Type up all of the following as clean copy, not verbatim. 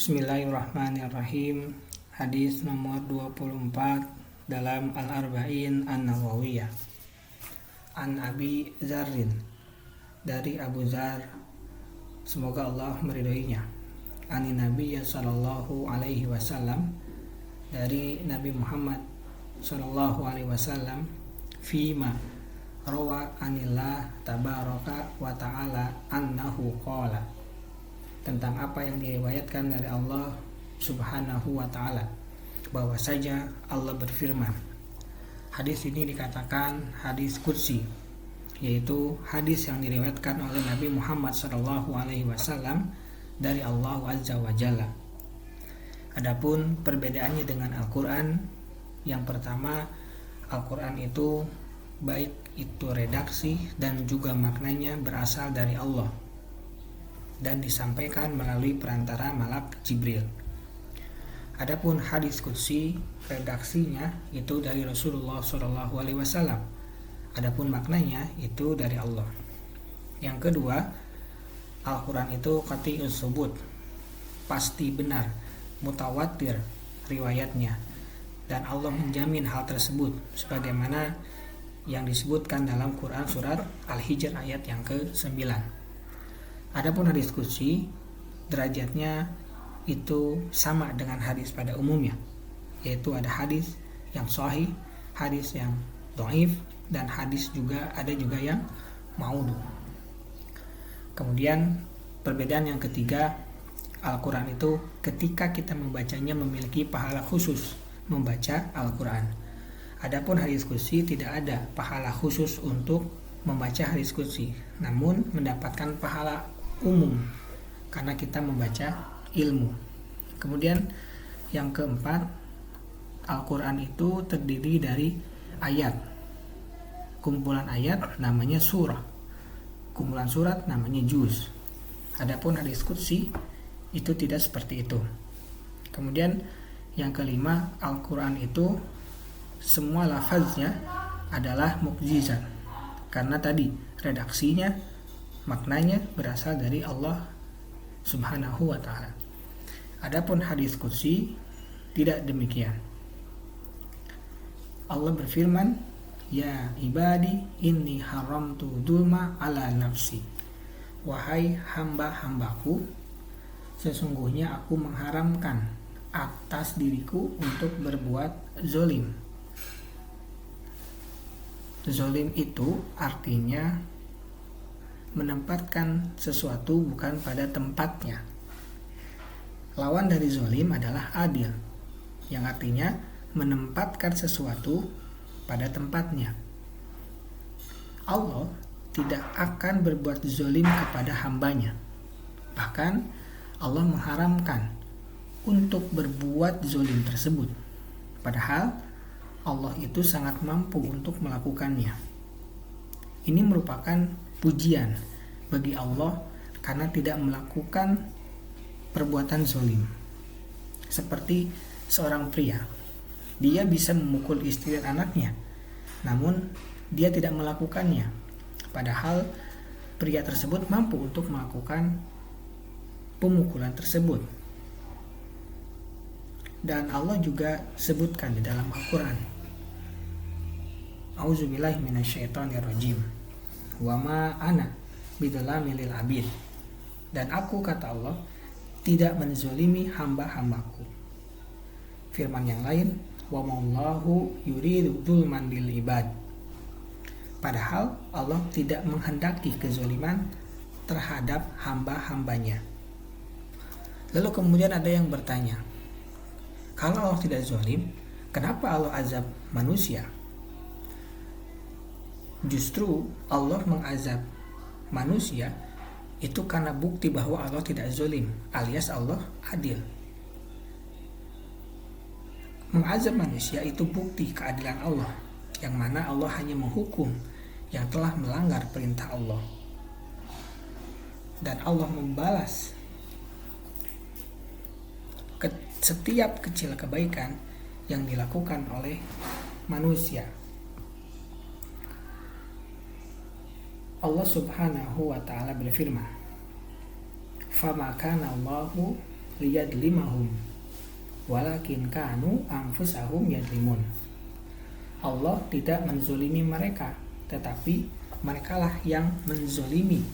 Bismillahirrahmanirrahim. Hadis nomor 24 dalam Al-Arba'in An-Nawawiyah. An Abi Zarrin, dari Abu Zar, semoga Allah meridhoinya. Ani Nabi sallallahu alaihi wasallam, dari Nabi Muhammad sallallahu alaihi wasallam, fima rawa anillah tabaraka wa ta'ala annahu qala, tentang apa yang diriwayatkan dari Allah Subhanahu wa ta'ala, bahwa saja Allah berfirman. Hadis ini dikatakan hadis qudsi, yaitu hadis yang diriwayatkan oleh Nabi Muhammad SAW dari Allah Azza wa Jalla. Adapun perbedaannya dengan Al-Quran, yang pertama, Al-Quran itu baik itu redaksi dan juga maknanya berasal dari Allah dan disampaikan melalui perantara malak Jibril. Adapun hadis qudsi, redaksinya itu dari Rasulullah SAW. Adapun maknanya itu dari Allah. Yang kedua, Al-Quran itu qat'i'us subut, pasti benar, mutawatir riwayatnya, dan Allah menjamin hal tersebut sebagaimana yang disebutkan dalam Quran surat Al-Hijr ayat yang ke-9. Adapun hadis qudsi, derajatnya itu sama dengan hadis pada umumnya, yaitu ada hadis yang sahih, hadis yang dhaif, dan hadis juga ada juga yang maudhu. Kemudian perbedaan yang ketiga, Al-Quran itu ketika kita membacanya memiliki pahala khusus membaca Al-Quran. Adapun hadis qudsi tidak ada pahala khusus untuk membaca hadis qudsi, namun mendapatkan pahala umum karena kita membaca ilmu. Kemudian yang keempat, Al-Quran itu terdiri dari ayat. Kumpulan ayat namanya surah, kumpulan surat namanya juz. Adapun hadis qudsi itu tidak seperti itu. Kemudian yang kelima, Al-Quran itu semua lafaznya adalah mukjizat, karena tadi redaksinya, maknanya berasal dari Allah Subhanahu wa ta'ala. Adapun hadis qudsi tidak demikian. Allah berfirman, ya ibadi inni haramtu dzulma ala nafsi, wahai hamba-hambaku, sesungguhnya aku mengharamkan atas diriku untuk berbuat zolim. Zolim itu artinya menempatkan sesuatu bukan pada tempatnya. Lawan dari zolim adalah adil, yang artinya menempatkan sesuatu pada tempatnya. Allah tidak akan berbuat zolim kepada hambanya. Bahkan Allah mengharamkan untuk berbuat zolim tersebut, padahal Allah itu sangat mampu untuk melakukannya. Ini merupakan pujian bagi Allah karena tidak melakukan perbuatan zolim. Seperti seorang pria, dia bisa memukul istri dan anaknya, namun dia tidak melakukannya, padahal pria tersebut mampu untuk melakukan pemukulan tersebut. Dan Allah juga sebutkan di dalam Al-Quran, A'udzubillahi minasyaitonirrajim, wa ma ana bidzalamil lil abid, dan aku, kata Allah, tidak menzalimi hamba-hambaku. Firman yang lain, wa mallahu yuridu dzulman lil ibad, padahal Allah tidak menghendaki kezaliman terhadap hamba-hambanya. Lalu kemudian ada yang bertanya, kalau Allah tidak zalim, kenapa Allah azab manusia? Justru Allah mengazab manusia itu karena bukti bahwa Allah tidak zalim, alias Allah adil. Mengazab manusia itu bukti keadilan Allah, yang mana Allah hanya menghukum yang telah melanggar perintah Allah, dan Allah membalas setiap kecil kebaikan yang dilakukan oleh manusia. Allah Subhanahu wa ta'ala berfirman, "Fama kana Allahu liyadlimahum walakin kanu anfusahum yadlimun. Allah tidak menzolimi mereka, tetapi merekalah yang menzolimi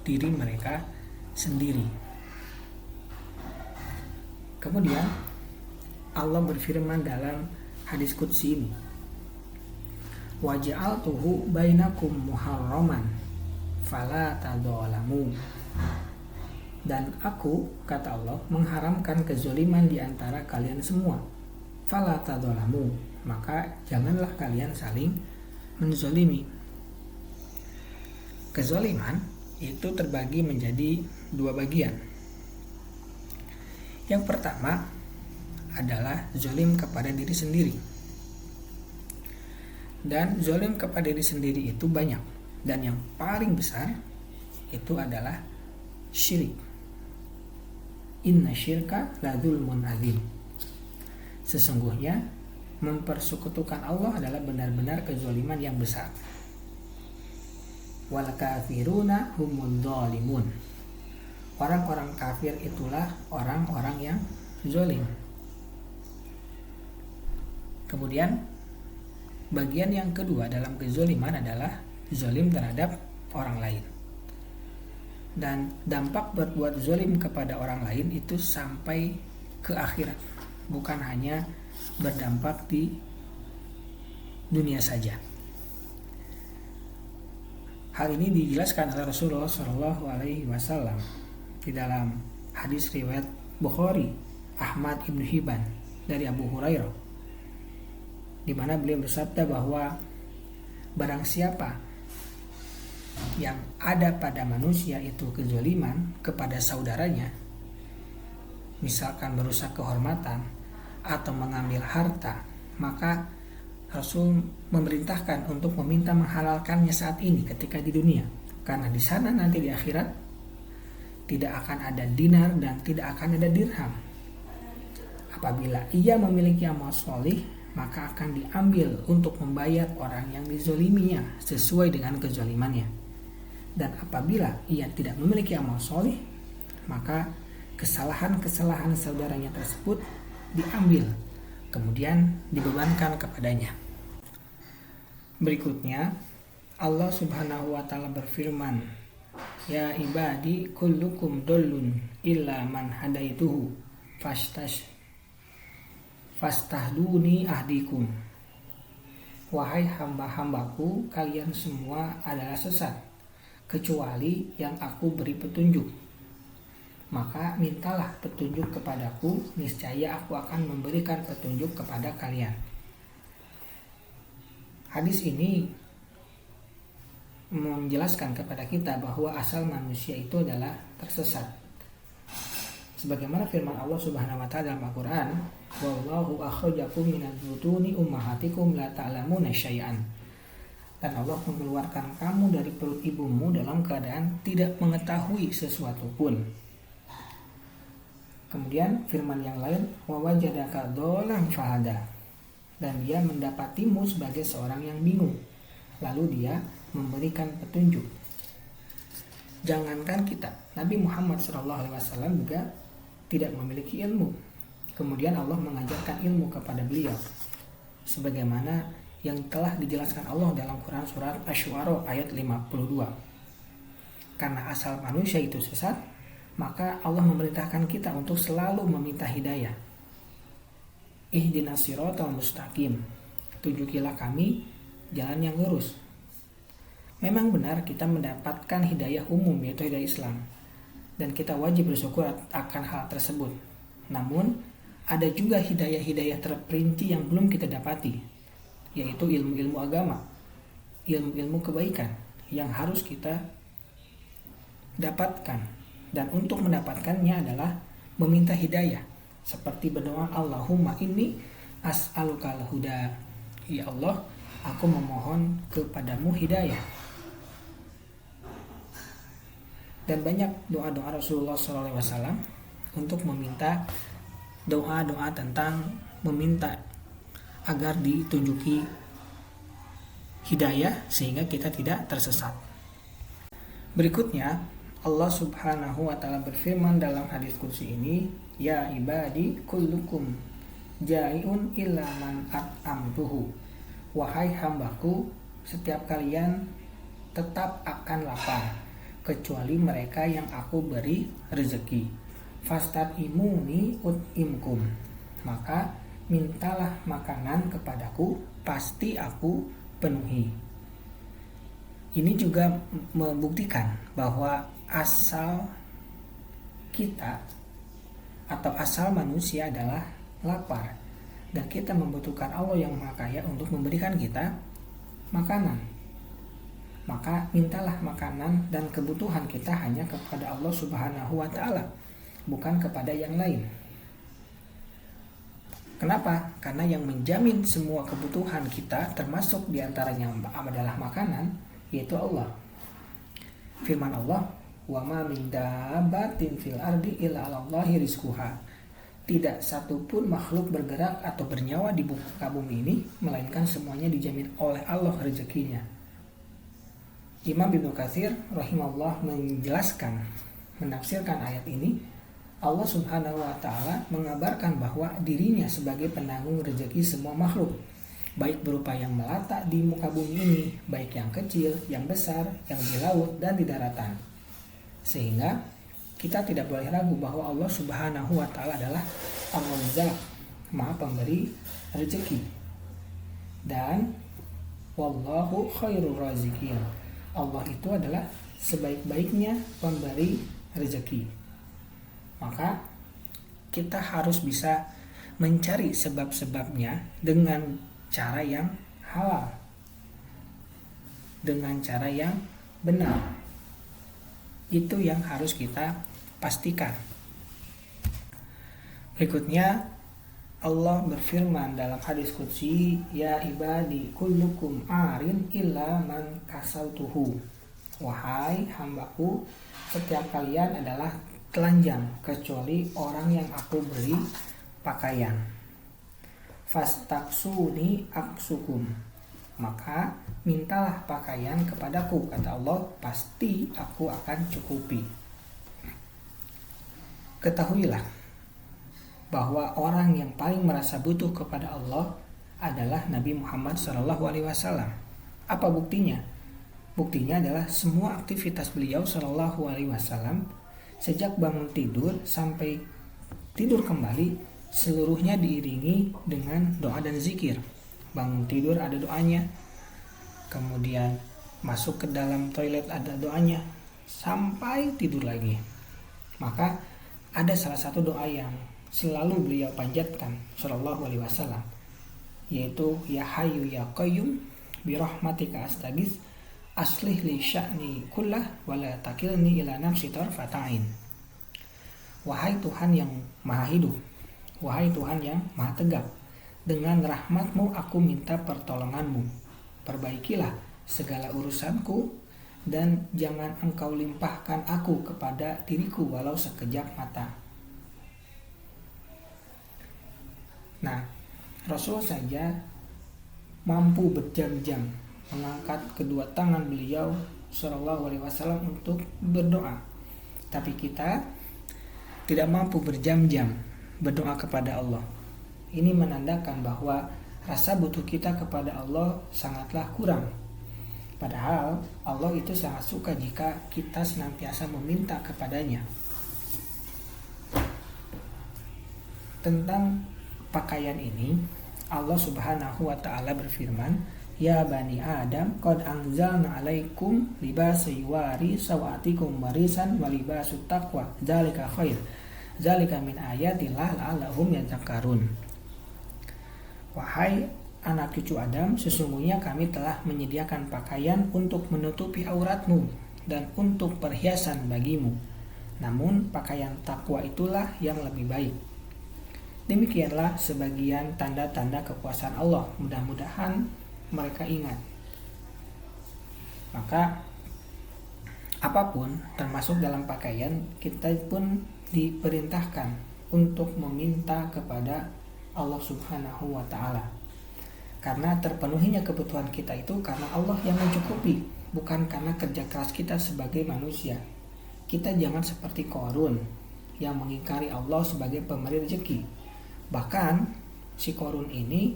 diri mereka sendiri. Kemudian Allah berfirman dalam hadis qudsi ini, waja'altuhu bainakum muharraman fala tadzalamu. Dan aku, kata Allah, mengharamkan kezoliman di antara kalian semua. Fala tadzalamu, maka janganlah kalian saling menzolimi. Kezoliman itu terbagi menjadi dua bagian. Yang pertama adalah zolim kepada diri sendiri. Dan zolim kepada diri sendiri itu banyak. Dan yang paling besar itu adalah syirik. Inna syirka la dzulmun adzim. Sesungguhnya mempersekutukan Allah adalah benar-benar kezoliman yang besar. Wal kafiruna humudz dzalimun. Orang-orang kafir itulah orang-orang yang zolim. Kemudian bagian yang kedua dalam kezoliman adalah zolim terhadap orang lain. Dan dampak berbuat zolim kepada orang lain itu sampai ke akhirat, bukan hanya berdampak di dunia saja. Hal ini dijelaskan oleh Rasulullah SAW di dalam hadis riwayat Bukhari, Ahmad Ibn Hibban dari Abu Hurairah, di mana beliau bersabda bahwa barang siapa yang ada pada manusia itu kezaliman kepada saudaranya, misalkan merusak kehormatan atau mengambil harta, maka Rasul memerintahkan untuk meminta menghalalkannya saat ini ketika di dunia, karena di sana nanti di akhirat tidak akan ada dinar dan tidak akan ada dirham. Apabila ia memiliki amal sholih, maka akan diambil untuk membayar orang yang dizoliminya sesuai dengan kezolimannya. Dan apabila ia tidak memiliki amal solih, maka kesalahan-kesalahan saudaranya tersebut diambil, kemudian dibebankan kepadanya. Berikutnya, Allah Subhanahu wa Ta'ala berfirman, ya ibadi kullukum dollun illa man hadaituhu fastahduni ahdikum. Wahai hamba-hambaku, kalian semua adalah sesat kecuali yang aku beri petunjuk. Maka mintalah petunjuk kepadaku, niscaya aku akan memberikan petunjuk kepada kalian. Hadis ini menjelaskan kepada kita bahwa asal manusia itu adalah tersesat. Sebagaimana firman Allah Subhanahu wa Ta'ala dalam Al-Qur'an, wallahu akhrajakum minadz butuni ummahatikum la ta'lamuna syai'an. Dan Allah mengeluarkan kamu dari perut ibumu dalam keadaan tidak mengetahui sesuatu pun. Kemudian firman yang lain, wa wajadaka dholan fahada. Dan dia mendapatimu sebagai seorang yang bingung, lalu dia memberikan petunjuk. Jangankan kita, Nabi Muhammad SAW juga tidak memiliki ilmu. Kemudian Allah mengajarkan ilmu kepada beliau, sebagaimana yang telah dijelaskan Allah dalam Quran surat Asy-Syu'ara ayat 52. Karena asal manusia itu sesat, maka Allah memerintahkan kita untuk selalu meminta hidayah. Ihdinas siratal mustaqim. Tunjukilah kami jalan yang lurus. Memang benar kita mendapatkan hidayah umum, yaitu hidayah Islam, dan kita wajib bersyukur akan hal tersebut. Namun ada juga hidayah-hidayah terperinci yang belum kita dapati, yaitu ilmu-ilmu agama, ilmu-ilmu kebaikan yang harus kita dapatkan. Dan untuk mendapatkannya adalah meminta hidayah, seperti berdoa, Allahumma inni as'alukal huda. Ya Allah, aku memohon kepadamu hidayah. Dan banyak doa-doa Rasulullah SAW untuk meminta doa-doa tentang meminta agar ditunjuki hidayah sehingga kita tidak tersesat. Berikutnya, Allah Subhanahu wa ta'ala berfirman dalam hadis qudsi ini, ya ibadi kullukum jai'un illa man at'amtuhu. Wahai hambaku, setiap kalian tetap akan lapar kecuali mereka yang aku beri rezeki. Fastat'imuni ut'imkum. Maka mintalah makanan kepadaku, pasti aku penuhi. Ini juga membuktikan bahwa asal kita atau asal manusia adalah lapar, dan kita membutuhkan Allah yang Maha Kaya untuk memberikan kita makanan. Maka mintalah makanan dan kebutuhan kita hanya kepada Allah Subhanahu wa ta'ala, bukan kepada yang lain. Kenapa? Karena yang menjamin semua kebutuhan kita, termasuk diantaranya adalah makanan, yaitu Allah. Firman Allah, wa ma min dabbatin fil ardi illa 'alallahi rizquha. Tidak satupun makhluk bergerak atau bernyawa di muka bumi ini melainkan semuanya dijamin oleh Allah rezekinya. Imam Ibnu Katsir rahimahullah menafsirkan ayat ini, Allah Subhanahu wa ta'ala mengabarkan bahwa dirinya sebagai penanggung rezeki semua makhluk, baik berupa yang melata di muka bumi ini, baik yang kecil, yang besar, yang di laut dan di daratan. Sehingga kita tidak boleh ragu bahwa Allah Subhanahu wa ta'ala adalah Ar-Razzaq, Maha Pemberi rezeki. Dan wallahu khairur raziqin. Allah itu adalah sebaik-baiknya pemberi rezeki. Maka kita harus bisa mencari sebab-sebabnya dengan cara yang halal, dengan cara yang benar. Itu yang harus kita pastikan. Berikutnya Allah berfirman dalam hadis qudsi, ya ibadi kullukum arin illa man kasautuhu. Wahai hambaku, setiap kalian adalah telanjang kecuali orang yang aku beri pakaian. Fastaksuni aksukum. Maka mintalah pakaian kepadaku, kata Allah, pasti aku akan cukupi. Ketahuilah bahwa orang yang paling merasa butuh kepada Allah adalah Nabi Muhammad SAW. Apa buktinya? Buktinya adalah semua aktivitas beliau SAW, sejak bangun tidur sampai tidur kembali, seluruhnya diiringi dengan doa dan zikir. Bangun tidur ada doanya, kemudian masuk ke dalam toilet ada doanya, sampai tidur lagi. Maka ada salah satu doa yang selalu beliau panjatkan sallallahu alaihi wasallam, yaitu ya hayyu ya qayyum bi rahmatika astaghits aslih li sya'ni kullah wa la takilni ila nafsi tarfata'in. Wahai Tuhan yang maha hidup, wahai Tuhan yang maha tegak, dengan rahmatmu aku minta pertolonganmu. Perbaikilah segala urusanku dan jangan engkau limpahkan aku kepada diriku walau sekejap mata. Nah, Rasul saja mampu berjam-jam mengangkat kedua tangan beliau sallallahu alaihi wasallam untuk berdoa. Tapi kita tidak mampu berjam-jam berdoa kepada Allah. Ini menandakan bahwa rasa butuh kita kepada Allah sangatlah kurang. Padahal Allah itu sangat suka jika kita senantiasa meminta kepadanya. Tentang pakaian ini, Allah Subhanahu wa ta'ala berfirman, ya bani Adam qad anzalna alaikum libasa yuwari sawatikum warisan wa libasut taqwa dzalika khair dzalika min ayatillah la'allahum yadhakkarun. Wahai anak cucu Adam, sesungguhnya kami telah menyediakan pakaian untuk menutupi auratmu dan untuk perhiasan bagimu. Namun pakaian takwa itulah yang lebih baik. Demikianlah sebagian tanda-tanda kekuasaan Allah. Mudah-mudahan mereka ingat. Maka apapun termasuk dalam pakaian, kita pun diperintahkan untuk meminta kepada Allah Subhanahu wa ta'ala. Karena terpenuhinya kebutuhan kita itu karena Allah yang mencukupi, bukan karena kerja keras kita sebagai manusia. kita jangan seperti Qarun yang mengingkari Allah sebagai pemberi rezeki. Bahkan si Qarun ini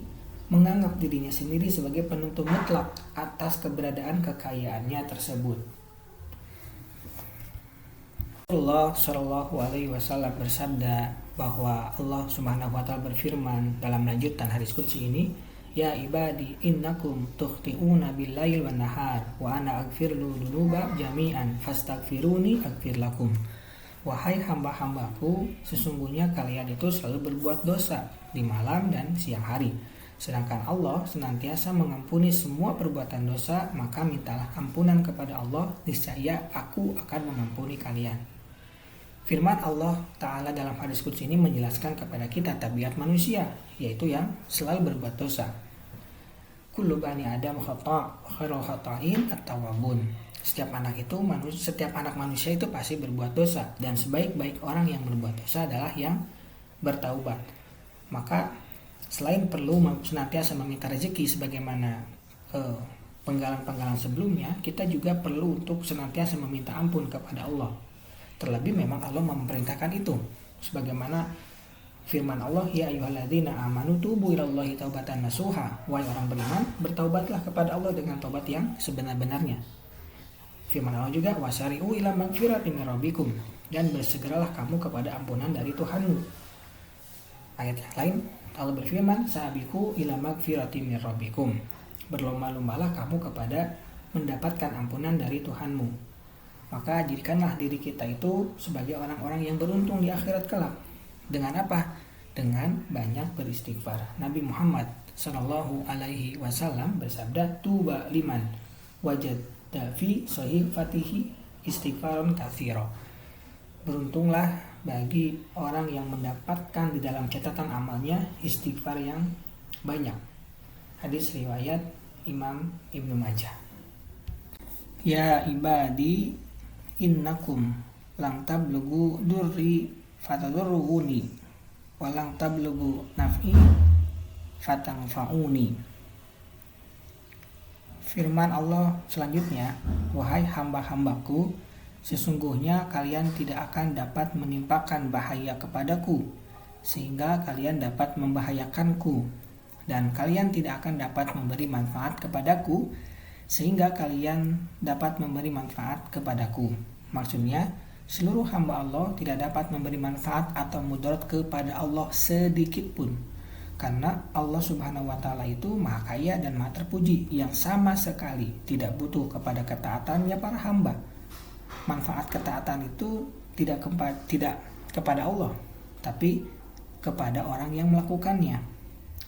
menganggap dirinya sendiri sebagai penentu mutlak atas keberadaan kekayaannya tersebut. Rasulullah Shallallahu Alaihi Wasallam bersabda bahwa Allah Subhanahu Wa Taala berfirman dalam lanjutan hadis qudsi ini, ya ibadi innakum tukhti'una bil-lail wan nahar wa ana aghfiru dzunuba jami'an fastaghfiruni aghfir lakum. Wahai hamba-hambaku, sesungguhnya kalian itu selalu berbuat dosa di malam dan siang hari. Sedangkan Allah senantiasa mengampuni semua perbuatan dosa, maka mintalah ampunan kepada Allah, niscaya aku akan mengampuni kalian. Firman Allah Ta'ala dalam hadis qudsi ini menjelaskan kepada kita tabiat manusia, yaitu yang selalu berbuat dosa. Kullu bani Adam khata' khairul khata'in at-tawwabun. Setiap anak manusia itu pasti berbuat dosa, dan sebaik-baik orang yang berbuat dosa adalah yang bertaubat. Maka selain perlu senantiasa meminta rezeki sebagaimana penggalan-penggalan sebelumnya, kita juga perlu untuk senantiasa meminta ampun kepada Allah. Terlebih memang Allah memerintahkan itu, sebagaimana firman Allah, ya ayyuhalladzina amanu tubu ilallahi taubatan nasuha. Wahai orang beriman, bertaubatlah kepada Allah dengan taubat yang sebenar-benarnya. Firman Allah juga, wasari'u ila magfiratin min rabbikum, dan bersegeralah kamu kepada ampunan dari Tuhanmu. Ayat yang lain Allah berfirman, sabiqu ila magfiratin min rabbikum, berlomba-lombalah kamu kepada mendapatkan ampunan dari Tuhanmu. Maka jadikanlah diri kita itu sebagai orang-orang yang beruntung di akhirat kelak. Dengan apa? Dengan banyak beristighfar. Nabi Muhammad Sallallahu Alaihi Wasallam bersabda, tuba liman wajada fi sahifatihi istighfaron katsira. Beruntunglah bagi orang yang mendapatkan di dalam catatan amalnya istighfar yang banyak. Hadis riwayat Imam Ibnu Majah. Ya ibadi innakum lang tablughu durri fatadurruhuni walang tablughu naf'i fatanfa'uni. Firman Allah selanjutnya, wahai hamba-hambaku, sesungguhnya kalian tidak akan dapat menimpakan bahaya kepadaku sehingga kalian dapat membahayakanku, dan kalian tidak akan dapat memberi manfaat kepadaku sehingga kalian dapat memberi manfaat kepadaku. Maksudnya, seluruh hamba Allah tidak dapat memberi manfaat atau mudarat kepada Allah sedikit pun. Karena Allah Subhanahu wa Ta'ala itu Maha Kaya dan Maha Terpuji, yang sama sekali tidak butuh kepada ketaatannya para hamba. Manfaat ketaatan itu tidak kepada Allah, tapi kepada orang yang melakukannya.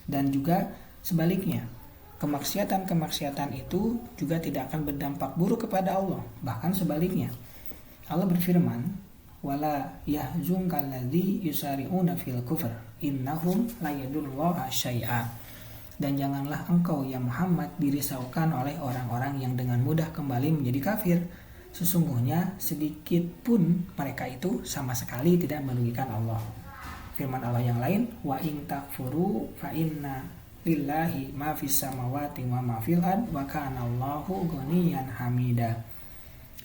Dan juga sebaliknya, kemaksiatan itu juga tidak akan berdampak buruk kepada Allah, bahkan sebaliknya. Allah berfirman, wala yahzunka alladzi yusari'una fil kufr innahum la yadurrullaha syai'a. Dan janganlah engkau ya Muhammad dirisaukan oleh orang-orang yang dengan mudah kembali menjadi kafir. Sesungguhnya sedikit pun mereka itu sama sekali tidak merugikan Allah. Firman Allah yang lain, wa in takfuru fa inna lillahi ma fis samawati wa ma fil ard wa kana Allahu ghaniyan hamida.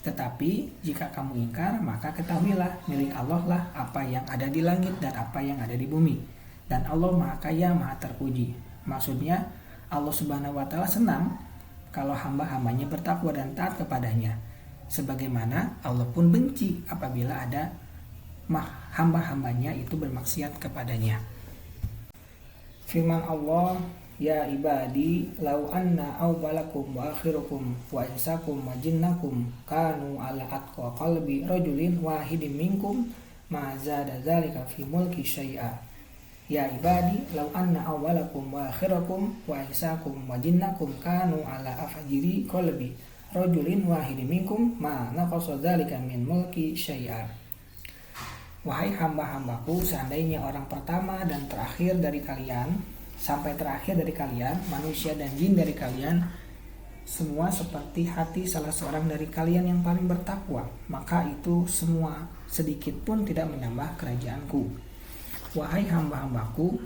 Tetapi jika kamu ingkar, maka ketahuilah milik Allah lah apa yang ada di langit dan apa yang ada di bumi, dan Allah Maha Kaya, Maha Terpuji. Maksudnya, Allah Subhanahu wa Ta'ala senang kalau hamba-hambanya bertakwa dan taat kepadanya, sebagaimana Allah pun benci apabila ada hamba-hambanya itu bermaksiat kepadanya. Firman Allah, ya ibadi law anna awwalakum wa akhirukum wa insakum wa jinnakum kanu ala atqa qalbi rajulin wahidin minkum ma zada dzalika fi mulki syai'a. Ya ibadi law anna awwalakum wa akhirakum wa insakum wa jinnakum kanu ala afjiri qalbi rajulin wahidin minkum ma naqasa dzalika min mulki syai'a. Wahai hamba-hambaku, seandainya orang pertama dan terakhir dari kalian sampai terakhir dari kalian, manusia dan jin dari kalian, semua seperti hati salah seorang dari kalian yang paling bertakwa, maka itu semua sedikit pun tidak menambah kerajaanku. Wahai hamba-hambaku,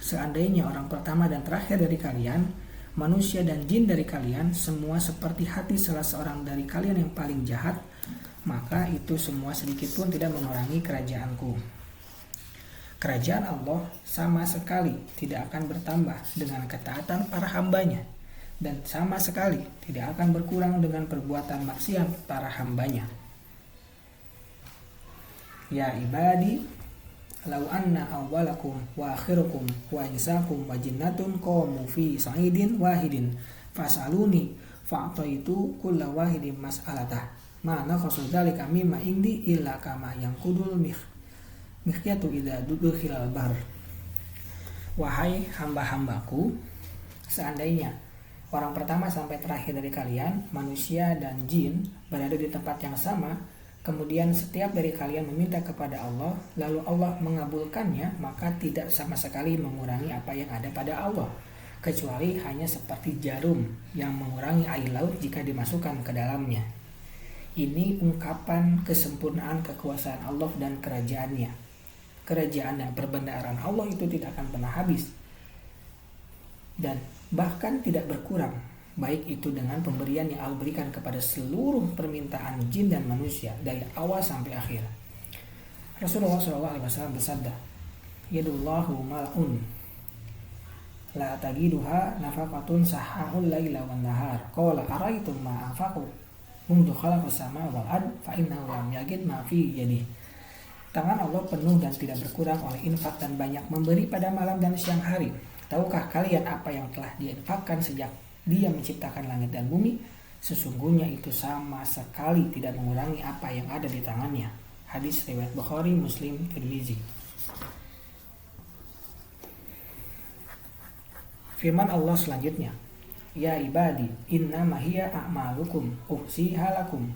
seandainya orang pertama dan terakhir dari kalian, manusia dan jin dari kalian, semua seperti hati salah seorang dari kalian yang paling jahat, maka itu semua sedikit pun tidak mengurangi kerajaanku. Kerajaan Allah sama sekali tidak akan bertambah dengan ketaatan para hambanya, dan sama sekali tidak akan berkurang dengan perbuatan maksiat para hambanya. Ya ibadi, law anna awwalakum wa akhirukum wa insakum wa jinnatun qamu fi sa'idin wahidin fas'aluni fa'taitu kulla wahidin mas'alatah ma naqasu dzalika mimma indi illa kama yanqudul mikhyatu idza dukhilal bahr. Wahai hamba-hambaku, seandainya orang pertama sampai terakhir dari kalian, manusia dan jin, berada di tempat yang sama, kemudian setiap dari kalian meminta kepada Allah, lalu Allah mengabulkannya, maka tidak sama sekali mengurangi apa yang ada pada Allah, kecuali hanya seperti jarum yang mengurangi air laut jika dimasukkan ke dalamnya. Ini ungkapan kesempurnaan kekuasaan Allah dan kerajaannya. Kerajaan dan perbendaharaan Allah itu tidak akan pernah habis dan bahkan tidak berkurang, baik itu dengan pemberian yang Allah berikan kepada seluruh permintaan jin dan manusia dari awal sampai akhir. Rasulullah SAW bersabda, Yadullahu mal'un la tagiduha nafaqatun sahahul laila wan nahar qala araitum ma anfaqu mundu khalaqas sama wal ard fa innahu lam yajid ma fi yadihi. Tangan Allah penuh dan tidak berkurang oleh infak dan banyak memberi pada malam dan siang hari. Tahukah kalian apa yang telah diinfakkan sejak Dia menciptakan langit dan bumi? Sesungguhnya itu sama sekali tidak mengurangi apa yang ada di tangannya. Hadis riwayat Bukhari, Muslim, Tirmizi. Firman Allah selanjutnya, Ya ibadi, innama hiya a'malukum uhsiha lakum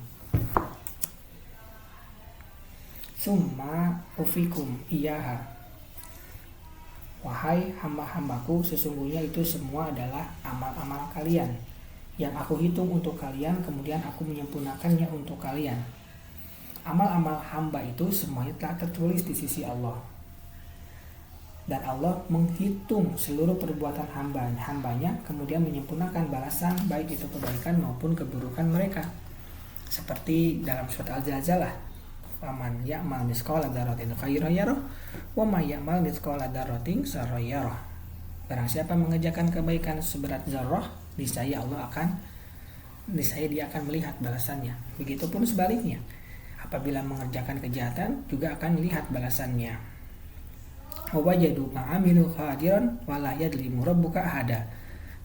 summa ufikum iyaha. Wahai hamba-hambaku, sesungguhnya itu semua adalah amal-amal kalian yang aku hitung untuk kalian, kemudian aku menyempurnakannya untuk kalian. Amal-amal hamba itu semuanya telah tertulis di sisi Allah, dan Allah menghitung seluruh perbuatan hambanya, kemudian menyempurnakan balasan baik itu kebaikan maupun keburukan mereka. Seperti dalam surat Al-Zalzalah, Faman ya'mal mithqala dzarratin khairan yarah wa may ya'mal mithqala dzarratin syarran yarah. Barang siapa mengerjakan kebaikan seberat zarrah, niscaya dia akan melihat balasannya. Begitupun sebaliknya, apabila mengerjakan kejahatan juga akan melihat balasannya. Wa wajadu ma'amilu khadiran wa la yadlimu rabbuka ahada.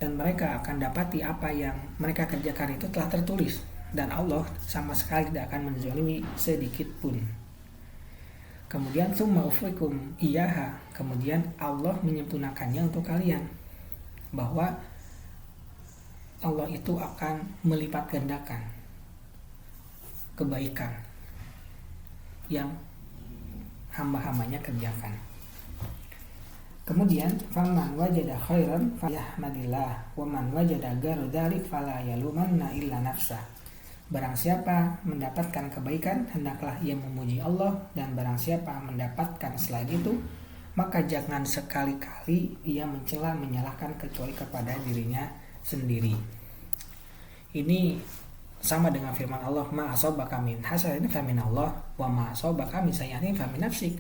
Dan mereka akan dapati apa yang mereka kerjakan itu telah tertulis, dan Allah sama sekali tidak akan menzalimi sedikit pun. Kemudian summa ufikum iyaha, kemudian Allah menyempurnakannya untuk kalian, bahwa Allah itu akan melipat gandakan kebaikan yang hamba-hambanya kerjakan. Kemudian faman wajada khairan falyahmadillah wa man wajada ghaira dzalik fala yalumanna illa nafsah. Barang siapa mendapatkan kebaikan, hendaklah ia memuji Allah, dan barang siapa mendapatkan selain itu, maka jangan sekali-kali ia menyalahkan kecuali kepada dirinya sendiri. Ini sama dengan firman Allah, ma asabaka min hasanatin famin Allah wa ma asabaka min sayyi'atin famin nafsik.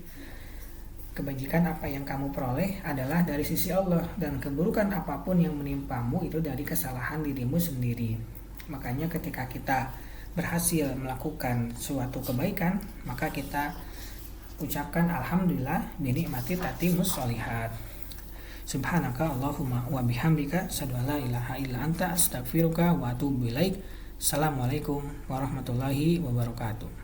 Kebajikan apa yang kamu peroleh adalah dari sisi Allah, dan keburukan apapun yang menimpamu itu dari kesalahan dirimu sendiri. Makanya ketika kita berhasil melakukan suatu kebaikan, maka kita ucapkan alhamdulillah binikmati tatimmus sholihat. Subhanaka Allahumma wa bihamdika asyhadu an la ilaha illa anta astaghfiruka wa atubu ilaik. Assalamualaikum warahmatullahi wabarakatuh.